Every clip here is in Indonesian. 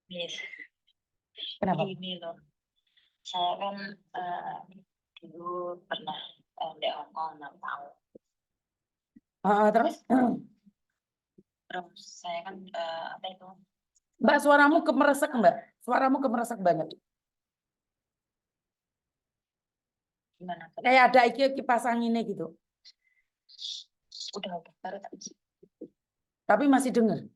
Miss, Kenapa? ini loh. Saya kan dulu pernah di Hong Kong 6 tahun. Terus, Terus saya kan apa itu? Mbak, suaramu kemeresek, Mbak. Suaramu kemeresek banget. Gimana? Kayak ada kipas anginnya gitu. Udah baru tak bisa. Tapi masih dengar.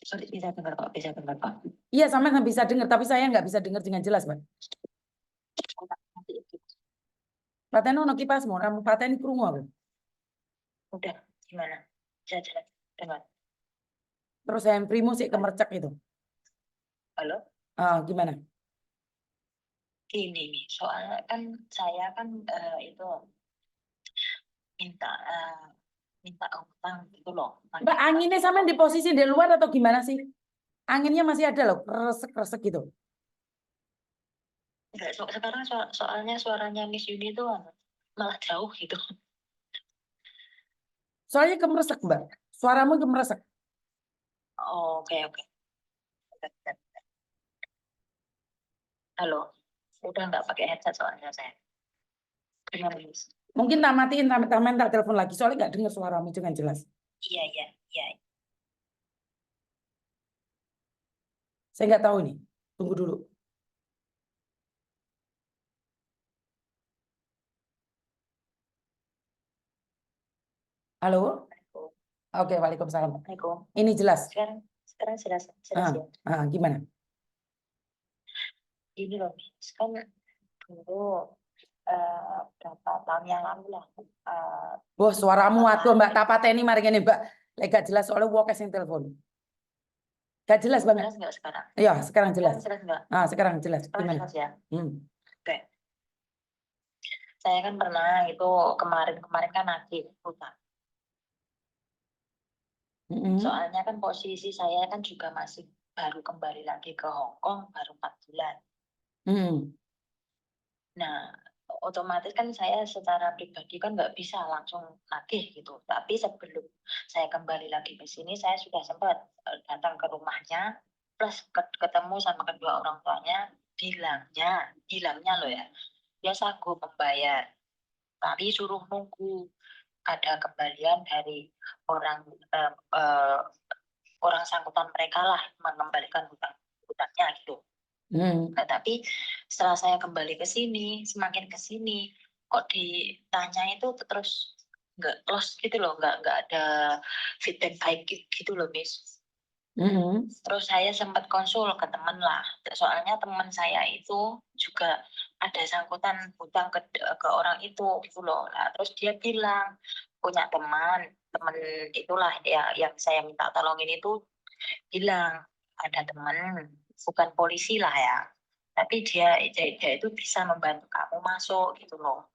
Sorry, bisa dengar kok, bisa dengar kok. Iya, sama bisa dengar, tapi saya nggak bisa dengar dengan jelas, Mbak. Nanti itu. Paten ono kipasmu, kamu paten krungu aku. Udah, gimana? Bisa jelas dengar. Terus yang primu sih kemercek itu. Halo? Gimana? Ini nih, soalnya kan saya kan itu minta minta utang gitu loh. Mbak, anginnya sama di posisi di luar atau gimana sih? Anginnya masih ada loh, kresek-kresek gitu. Enggak, sekarang soalnya suaranya Miss Yuni itu malah jauh gitu. Soalnya kemeresek, Mbak. Suaramu kemeresek. Oh, oke, oke. Halo, udah nggak pakai headset soalnya saya. Gimana, Miss? Mungkin tak matiin, tak telepon lagi. Soalnya nggak dengar suaramu dengan jelas. Iya, iya, iya. Saya nggak tahu nih. Tunggu dulu. Halo? Oke, waalaikumsalam. Assalamualaikum. Ini jelas. Sekarang jelas ya. Gimana? Ini loh, Miss, kan dulu berapa tahun yang lalu lah. Wah, suaramu apa, atuh, Mbak. Tak pateni mari ngene, Mbak. Lek gak jelas soalnya wong sing telepon. Gak jelas banget. jelas nggak sekarang? Iya, sekarang jelas. Jelas nggak? Sekarang jelas. Sekarang Gimana? jelas ya. Hmm. Oke. Saya kan pernah itu kemarin kan nagih utang. Soalnya kan posisi saya kan juga masih baru kembali lagi ke Hong Kong baru 4 bulan. Nah, otomatis kan saya secara pribadi kan nggak bisa langsung nagih gitu. Tapi sebelum saya kembali lagi ke sini, saya sudah sempat datang ke rumahnya, plus ketemu sama kedua orang tuanya, bilangnya loh ya, dia sanggup membayar. Tapi suruh nunggu ada kembalian dari orang eh, eh, orang sangkutan mereka lah mengembalikan hutangnya gitu. Nah, tapi setelah saya kembali ke sini, semakin ke sini, kok ditanya itu terus nggak close gitu loh, nggak ada feedback baik gitu loh, Miss. Terus saya sempat konsul ke teman lah, soalnya teman saya itu juga ada sangkutan hutang ke orang itu gitu loh. Nah, terus dia bilang punya teman itulah ya yang saya minta tolongin itu bilang ada teman bukan polisi lah ya, tapi dia itu bisa membantu kamu masuk gitu loh,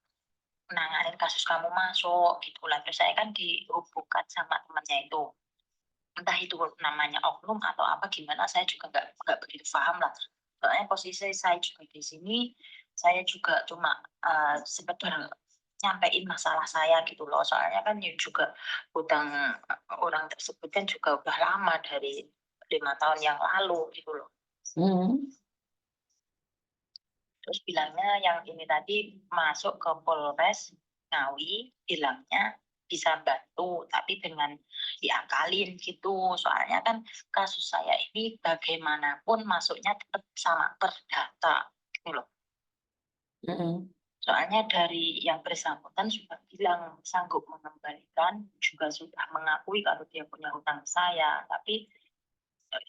menanganin kasus kamu masuk gitu lah. Terus saya kan dihubungkan sama temannya itu, entah itu namanya oknum atau apa gimana, saya juga nggak begitu paham lah. Soalnya posisi saya juga di sini, saya juga cuma sekedar nyampein masalah saya gitu loh. Soalnya kan ya juga hutang orang tersebut kan juga udah lama dari 5 tahun yang lalu gitu loh. Terus bilangnya yang ini tadi masuk ke Polres Ngawi, bilangnya bisa bantu, tapi dengan diakalin gitu. Soalnya kan kasus saya ini bagaimanapun masuknya tetap sama perdata gitu loh. Soalnya dari yang bersangkutan sudah bilang sanggup mengembalikan, juga sudah mengakui kalau dia punya hutang saya. Tapi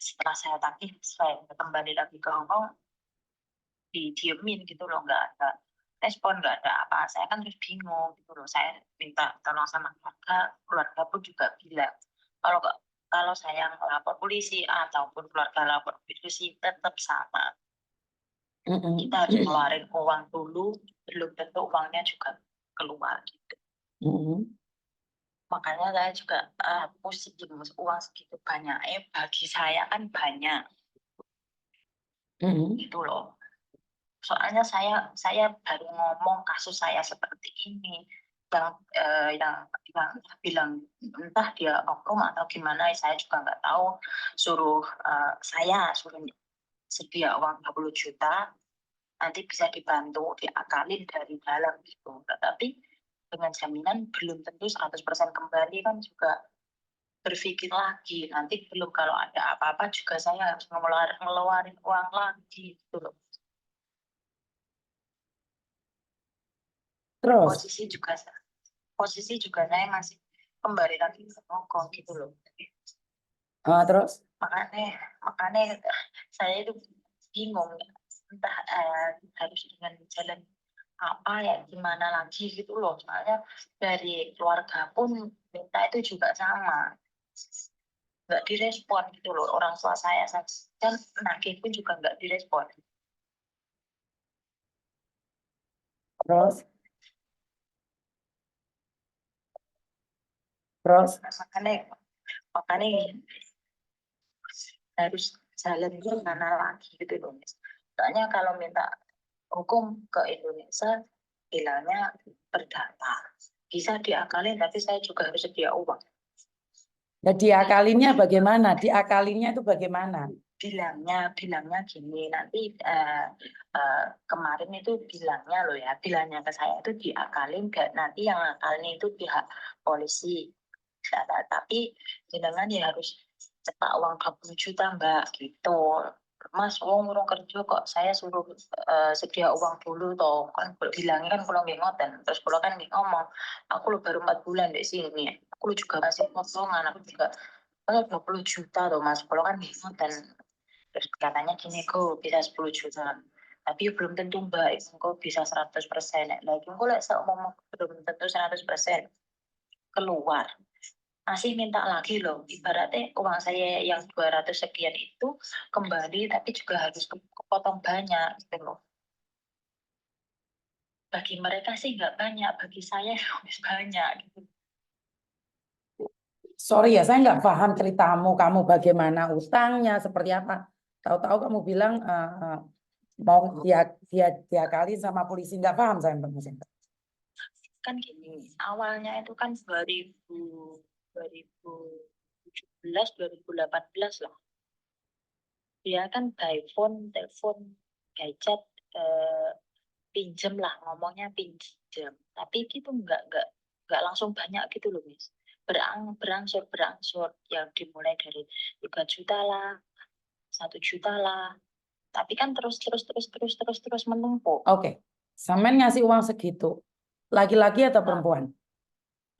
setelah saya tagih, saya kembali lagi ke Hong Kong, didiemin gitu loh, nggak ada respon, nggak ada apa. Saya kan terus bingung gitu loh. Saya minta tolong sama keluarga pun juga bilang kalau kalau saya lapor polisi ataupun keluarga lapor polisi tetap sama. Kita harus keluarin uang dulu, belum tentu uangnya juga keluar gitu. Makanya saya juga pusing uang segitu banyak. Bagi saya kan banyak gitu loh. Soalnya saya baru ngomong kasus saya seperti ini, yang bilang entah dia oknum atau gimana, saya juga nggak tahu. Saya suruh sedia uang 20 juta, nanti bisa dibantu diakalin dari dalam gitu. Tetapi dengan jaminan belum tentu 100% kembali, kan juga berpikir lagi, nanti belum kalau ada apa-apa juga saya harus ngeluarin uang lagi gitu loh. Terus, Posisi juga saya masih kembali lagi ke Hongkong gitu loh. terus Makanya saya itu bingung, entah harus dengan jalan apa ya, gimana lagi gitu loh. Soalnya dari keluarga pun minta itu juga sama, nggak direspon gitu loh. Orang tua saya dan nagih pun juga nggak direspon. terus terus Makanya harus jalan gimana lagi gitu loh. Soalnya kalau minta hukum ke Indonesia bilangnya perdata, bisa diakalin, tapi saya juga harus sedia uang. ya diakalinnya bagaimana? Diakalinnya itu bagaimana? Bilangnya gini, nanti kemarin itu bilangnya ke saya itu diakalin, nanti yang ngakalin itu pihak polisi. Tapi jenengan ya harus cetak uang 20 juta mbak gitu. Mas, urung kerja kok, saya suruh sedia uang dulu toh. Kan bilangnya kan kalau nggak ngoten. Terus kalau kan nggak ngomong, aku lo baru 4 bulan di sini. Aku lo juga masih potongan, aku juga 20 juta toh mas. Kalau kan nggak ngoten. Terus katanya gini, kok bisa 10 juta. Tapi belum tentu mbak, kok bisa 100%. Lagi kok lek ngomong belum tentu 100% keluar, masih minta lagi loh. Ibaratnya uang saya yang 200 sekian itu kembali, tapi juga harus kepotong banyak gitu loh. Bagi mereka sih nggak banyak, bagi saya harus banyak gitu. Sorry ya, saya nggak paham ceritamu. Kamu bagaimana utangnya, seperti apa? Tahu-tahu kamu bilang mau diakalin sama polisi. Nggak paham saya, Mbak Musin. Kan gini, awalnya itu kan 2017, 2018 lah. Dia kan by phone, telepon, by chat, pinjem lah, ngomongnya pinjem. Tapi gitu nggak langsung banyak gitu loh, Miss. Berangsur yang dimulai dari 3 juta lah, 1 juta lah. Tapi kan terus menumpuk. Oke, Samen ngasih uang segitu. Laki-laki atau Nah, perempuan?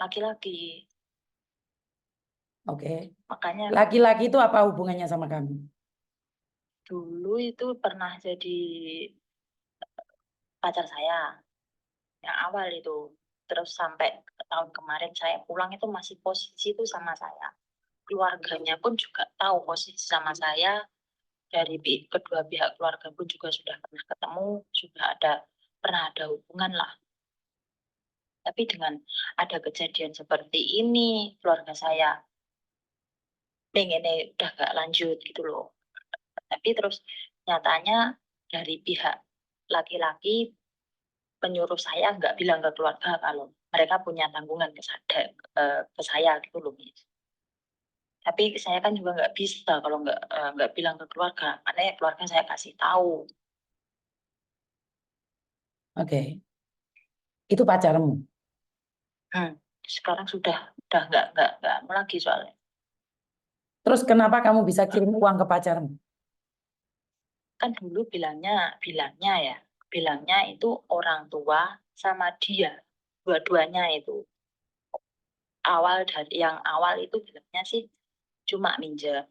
laki-laki. Oke. Makanya Laki-laki itu apa hubungannya sama kamu? dulu itu pernah jadi pacar saya yang awal itu. Terus sampai tahun kemarin saya pulang itu masih posisi itu sama saya. Keluarganya pun juga tahu posisi sama saya. Dari kedua pihak keluarga pun juga sudah pernah ketemu, pernah ada hubungan lah. Tapi dengan ada kejadian seperti ini, keluarga saya pengennya udah gak lanjut gitu loh. Tapi terus nyatanya dari pihak laki-laki penyuruh saya nggak bilang ke keluarga kalau mereka punya tanggungan ke saya gitu loh, Miss. Tapi saya kan juga nggak bisa kalau nggak bilang ke keluarga, makanya keluarga saya kasih tahu. Oke. Itu pacarmu. Hmm, sekarang sudah nggak anu lagi soalnya. Terus kenapa kamu bisa kirim uang ke pacarmu? Kan dulu bilangnya itu orang tua sama dia, dua-duanya itu. Yang awal itu bilangnya sih cuma minjem.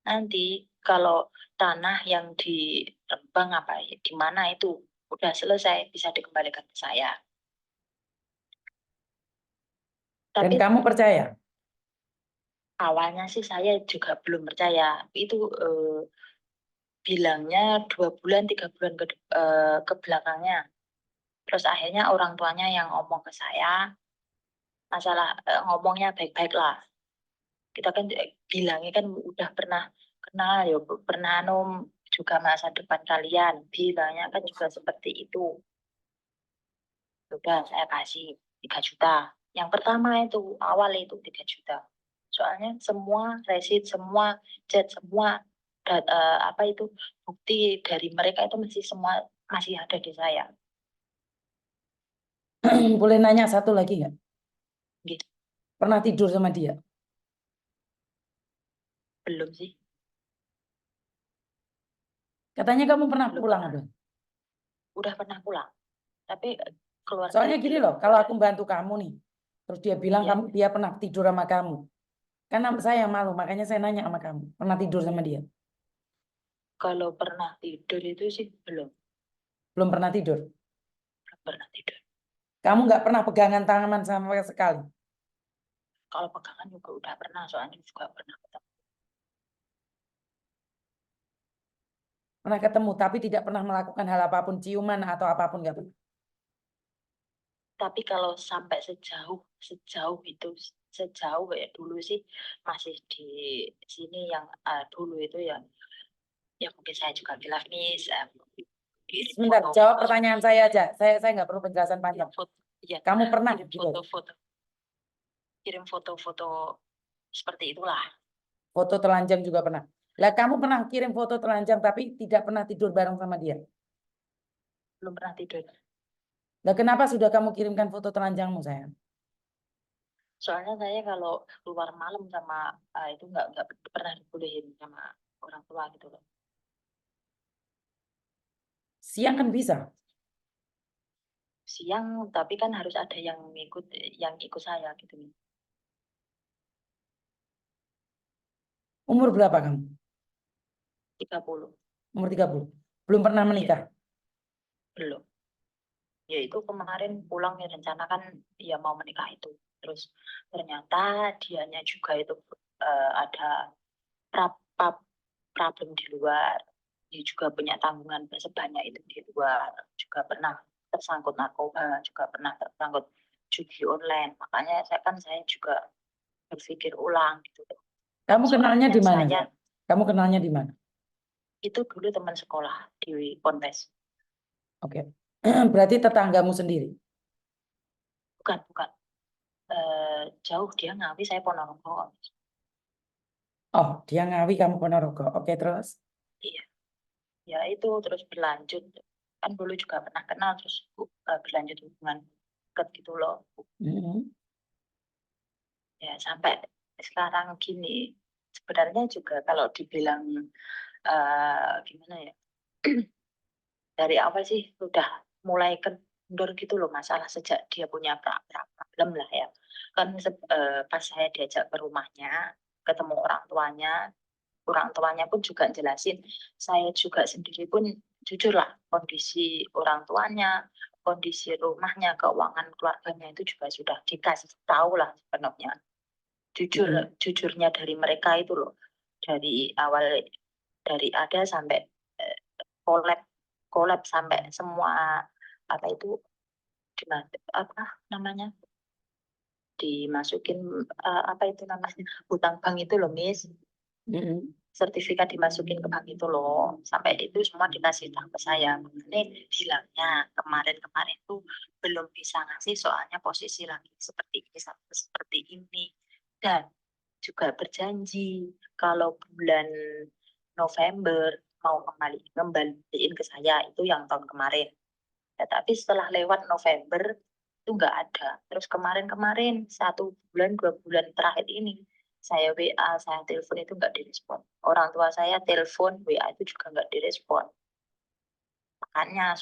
Nanti kalau tanah yang di Rembang apa ya, di mana itu udah selesai bisa dikembalikan ke saya. Dan Tapi kamu percaya? awalnya sih saya juga belum percaya. Itu bilangnya 2 bulan 3 bulan ke belakangnya. Terus akhirnya orang tuanya yang ngomong ke saya, masalah ngomongnya baik-baik lah. Kita kan bilangnya kan udah pernah kenal ya, pernah juga masa depan kalian. Bilangnya kan juga seperti itu. Udah saya kasih. 3 juta. Yang pertama itu awal itu 3 juta. Soalnya semua resit, semua chat, semua apa itu bukti dari mereka itu masih ada di saya. Boleh nanya satu lagi nggak? Gitu. Pernah tidur sama dia? Belum sih, Katanya kamu pernah belum pulang pernah. ada. Udah pernah pulang, tapi keluarga Soalnya gini belum loh, kalau aku bantu kamu nih, terus dia bilang ya. kamu dia pernah tidur sama kamu. Karena saya yang malu, makanya saya nanya sama kamu. Pernah tidur sama dia? Kalau pernah tidur itu sih Belum pernah tidur. belum pernah tidur. Kamu nggak pernah pegangan tangan sama sekali. Kalau pegangan juga udah pernah, soalnya juga pernah ketemu. Pernah ketemu, tapi tidak pernah melakukan hal apapun, ciuman atau apapun nggak pernah. Tapi kalau sampai sejauh itu, sejauh kayak dulu sih masih di sini yang dulu itu ya mungkin saya juga bilang nih kirim Sebentar, jawab foto-foto pertanyaan saya aja. Saya nggak perlu penjelasan panjang. foto ya Kamu pernah kirim gitu, foto-foto kirim foto-foto seperti itulah. foto telanjang juga pernah. Lah kamu pernah kirim foto telanjang tapi tidak pernah tidur bareng sama dia. Belum pernah tidur. Lah kenapa sudah kamu kirimkan foto telanjangmu sayang? Soalnya saya kalau keluar malam sama itu nggak pernah dibolehin sama orang tua gitu loh. Siang kan bisa. Siang tapi kan harus ada yang ikut saya gitu nih. Umur berapa kamu? 30. Umur 30. Belum pernah Iya, menikah. belum. Ya itu kemarin pulang ya rencana kan ya mau menikah itu. Terus ternyata dianya juga itu ada pra- problem di luar. Dia juga punya tanggungan sebanyak itu di luar. Juga pernah tersangkut narkoba, juga pernah tersangkut judi online. Makanya saya juga berpikir ulang gitu. Kamu kenalnya Soalnya di mana, saya sayang? Kamu kenalnya di mana? itu dulu teman sekolah di Ponpes. Oke. Berarti tetanggamu sendiri. Bukan. Jauh dia Ngawi, saya Ponorogo. Oh, dia Ngawi, kamu Ponorogo. Oke, terus? Iya, ya itu terus berlanjut. Kan dulu juga pernah kenal, terus berlanjut hubungan deket gitu loh. Mm-mm. Ya sampai sekarang gini. Sebenarnya juga kalau dibilang gimana ya, dari awal sih udah mulai kendor gitu loh masalah sejak dia punya problem lah ya. Kan pas saya diajak ke rumahnya, ketemu orang tuanya pun juga jelasin, saya juga sendiri pun jujur lah kondisi orang tuanya, kondisi rumahnya, keuangan keluarganya itu juga sudah dikasih tahu lah sepenuhnya. Mm-mm. Jujurnya dari mereka itu loh, dari awal, dari ada sampai eh, collab collab sampai semua apa itu apa namanya dimasukin apa itu namanya hutang bank itu loh Miss, Mm-mm. sertifikat dimasukin ke bank itu loh, sampai itu semua dikasih tahu ke saya. Ini bilangnya kemarin tuh belum bisa ngasih soalnya posisi lagi seperti ini, dan juga berjanji kalau bulan November mau kembaliin ke saya itu yang tahun kemarin. Ya, tapi setelah lewat November itu nggak ada. Terus kemarin-kemarin 1 bulan 2 bulan terakhir ini saya WA, saya telepon itu nggak direspon. Orang tua saya telepon, WA itu juga nggak direspon. Makanya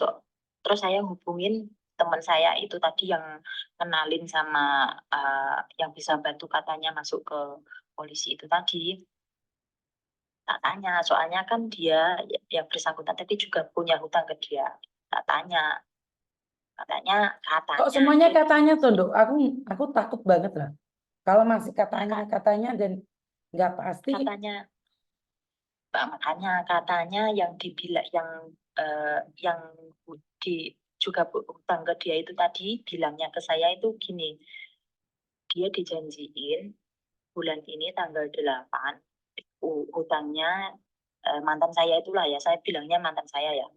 terus saya hubungin teman saya itu tadi yang kenalin sama yang bisa bantu katanya masuk ke polisi itu tadi. Tak tanya, soalnya kan dia yang bersangkutan tadi juga punya hutang ke dia. Tak tanya, katanya Kok katanya semuanya gini katanya tuh, Dok? Aku takut banget lah. Kalau masih ya kak, katanya dan nggak pasti. katanya makanya katanya yang dibilang yang di juga hutang ke dia itu tadi bilangnya ke saya itu gini, dia dijanjiin bulan ini tanggal 8 hutangnya mantan saya itulah ya, saya bilangnya mantan saya ya,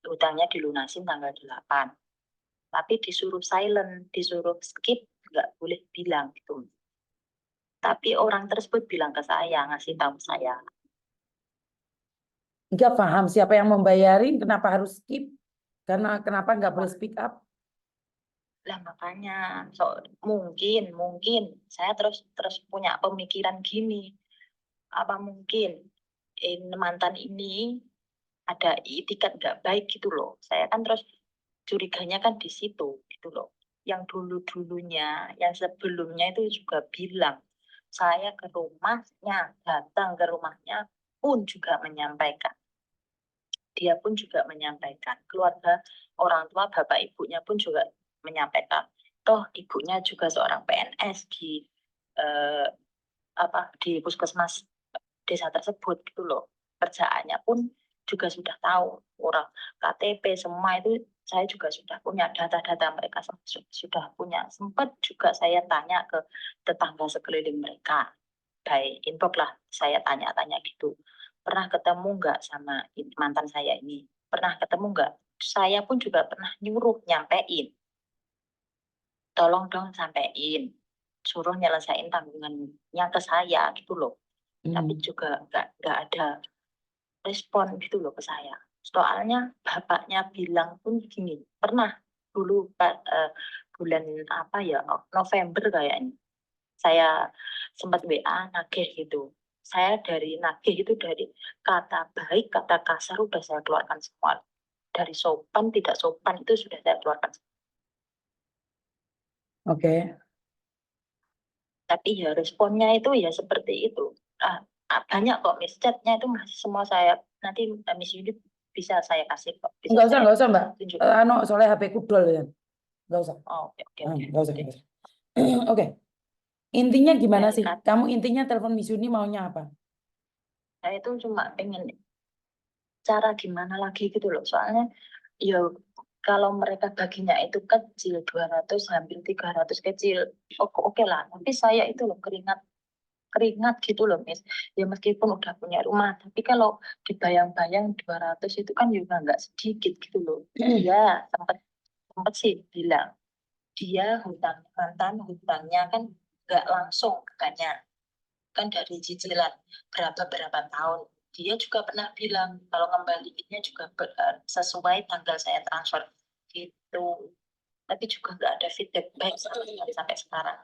hutangnya dilunasin tanggal 8. tapi disuruh silent, disuruh skip, nggak boleh bilang gitu. Tapi orang tersebut bilang ke saya, ngasih tahu saya. Nggak paham siapa yang membayarin, kenapa harus skip? Karena kenapa nggak boleh speak up? Lah makanya, mungkin saya terus punya pemikiran gini, apa mungkin mantan ini ada itikat nggak baik gitu loh. Saya kan terus curiganya kan di situ gitu loh. Yang dulu-dulunya, yang sebelumnya itu juga bilang, saya ke rumahnya, datang ke rumahnya pun juga menyampaikan. Dia pun juga menyampaikan. Keluarga, orang tua, bapak ibunya pun juga menyampaikan. Toh ibunya juga seorang PNS eh, di puskesmas desa tersebut gitu loh. Kerjaannya pun juga sudah tahu, orang KTP semua itu saya juga sudah punya data-data mereka, sudah punya. Sempat juga saya tanya ke tetangga sekeliling mereka, by inbox lah, saya tanya-tanya gitu. Pernah ketemu nggak sama mantan saya ini? Pernah ketemu nggak? Saya pun juga pernah nyuruh nyampein, tolong dong sampein, suruh nyelesain tanggungannya ke saya gitu loh. Tapi juga nggak ada respon gitu loh ke saya. Soalnya bapaknya bilang pun gini, pernah dulu bulan apa ya, November kayaknya, saya sempat WA nagih gitu. Saya dari nagih itu, dari kata baik, kata kasar udah saya keluarkan semua. Dari sopan, tidak sopan itu sudah saya keluarkan. Oke. Tapi ya responnya itu ya seperti itu. Banyak kok Miss, chatnya itu masih semua saya, nanti Miss Yudi bisa saya kasih kok, bisa saya Nggak usah Mbak. tunjuk. Soalnya HP ku dol ya. Nggak usah. Oh, oke oke Ah, oke. nggak usah. Nggak usah. Oke. Intinya gimana Dari sih? kata Kamu intinya telepon Miss Yuni maunya apa? saya itu cuma pengen cara gimana lagi gitu loh. Soalnya ya kalau mereka baginya itu kecil, 200 hampir 300 kecil, oke oke lah. Tapi saya itu loh keringat keringat gitu loh Miss. Ya meskipun udah punya rumah, tapi kalau dibayang-bayang 200 itu kan juga nggak sedikit gitu loh. Dia sempat sempat sih bilang, dia hutang mantan hutangnya kan nggak langsung katanya, kan dari cicilan berapa berapa tahun. Dia juga pernah bilang kalau ngembaliinnya juga sesuai tanggal saya transfer gitu. Tapi juga nggak ada feedback baik sampai sekarang.